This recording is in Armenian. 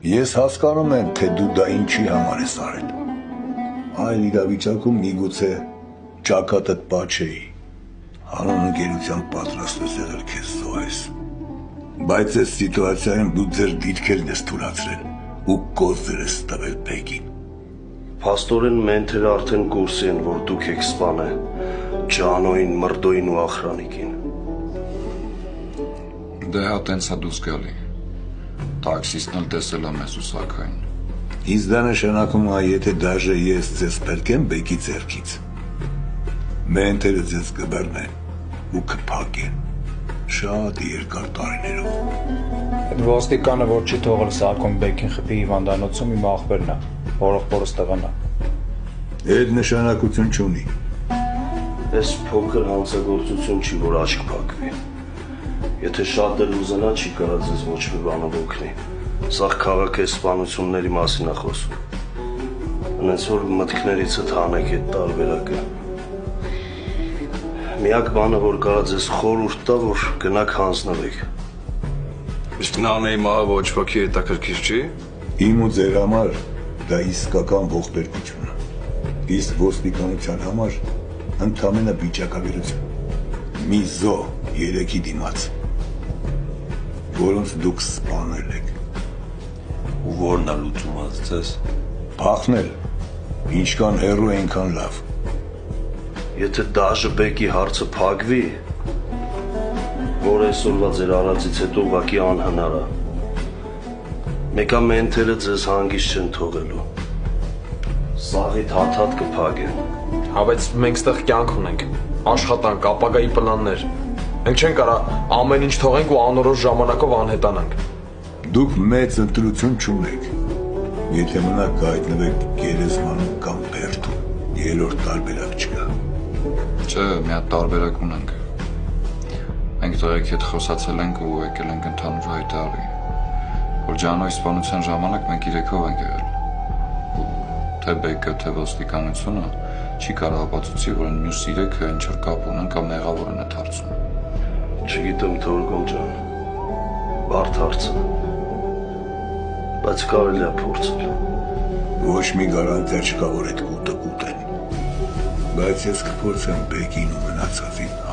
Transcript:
Ես հասկանում եմ, թե դու դա ինչի համար ես արել։ Այլ իրավիճակում միգուցե ճակատդ պաչեի, հանուն ընկերության պատրաստ ես եղել քեզ զոհես։ Բայց այս սիտուացիայում դու ձեր դիրքերն ես թուլացրել ու կոզեր ես տվել Բեկին։ Փաստորեն մենթերը արդեն կուրսի են, որ դուք եք սպանել Ջանոյին, Մրդոյին ու ախրանիկին։ Դե հա տենց է դուս գալի։ Տաքսիստն էլ տեսել է մեզ ու սակայն։ Իսկ դա նշանակում է, եթե դաժե ես ձեզ պերկեմ Բեկի ձեռքից, մենթերը ձեզ կբռնեն ու կփակեն շատ երկար տարիներով։ Այդ ոստիկանը, որ չի թողել Սարգոն Բեկին խփի հիվանդանոցում, իմ ախպերն է, հորեղբորս տղան է։ Այդ նշանակություն չունի։ Այս փոքր հանցագործություն չի, որ աչք փակվի։ Եթե շատ էլ ուզենա, չի կարա ձեզ ոչ մի բանով օգնի։ Սա քաղաքի սպանությունների մասին է խոսում։ Հենց որ մտքներիցդ հանեք այդ տարբերակը։ Միակ բանը, որ կարա ձեզ խորհուրդ տա, որ գնաք հանձնվեք։ Իսկ նանեի մահը ոչ ոքի հետաքրքիր չի։ Իմ ու ձեր համար դա իսկական ողբերգություն է։ Իսկ ոստիկանության համար ընդամենը վիճակագրություն։ Մի զո 3-ի դիմաց, որոնց դուք սպանել եք։ Ու որն է լուծումը ձեզ։ Փախնել, ինչքան հեռու այնքան լավ։ Եթե դաժե Բեկի հարցը փակվի, որ այսօրվա ձեր արածից հետո ուղղակի անհնար է։ Մեկա մենթերը ձեզ հանգիստ չեն թողելու։ Սաղիթ հաթաթ կփակեն։ Հա, բայց մենք ստեղ կյանք ունենք, աշխատանք, ապագայի պլաններ։ Մենք չենք կարա ամեն ինչ թողենք ու անորոշ ժամանակով անհետանանք։ Դուք մեծ ընտրություն չունեք։ Եթե մնաք կհայտնվեք գերեզմանում կամ բերդում, երրորդ տարբերակ չկա։ Չէ, մի հատ տարբերակ ունենք։ Մենք տղեքի հետ խոսացել ենք ու եկել ենք ընդհանուր հայտարարի, որ Ջանոյի սպանության ժամանակ մենք 3-ով ենք եղել։ Թե Բեկը, թե ոստիկանությունը չի կարող ապացուցի, որ մյուս 3-ը ինչ-որ կապ ունեն կամ մեղավոր են այդ հարցում։ Չգիտեմ, Թորգոն ջան, բարդ հարց է, բայց կարելի է փորձել։ Ոչ մի գարանտիա չկա, որ այդ կուտը կուտեն, բայց ես կփորձեմ Բեկին ու մնացածին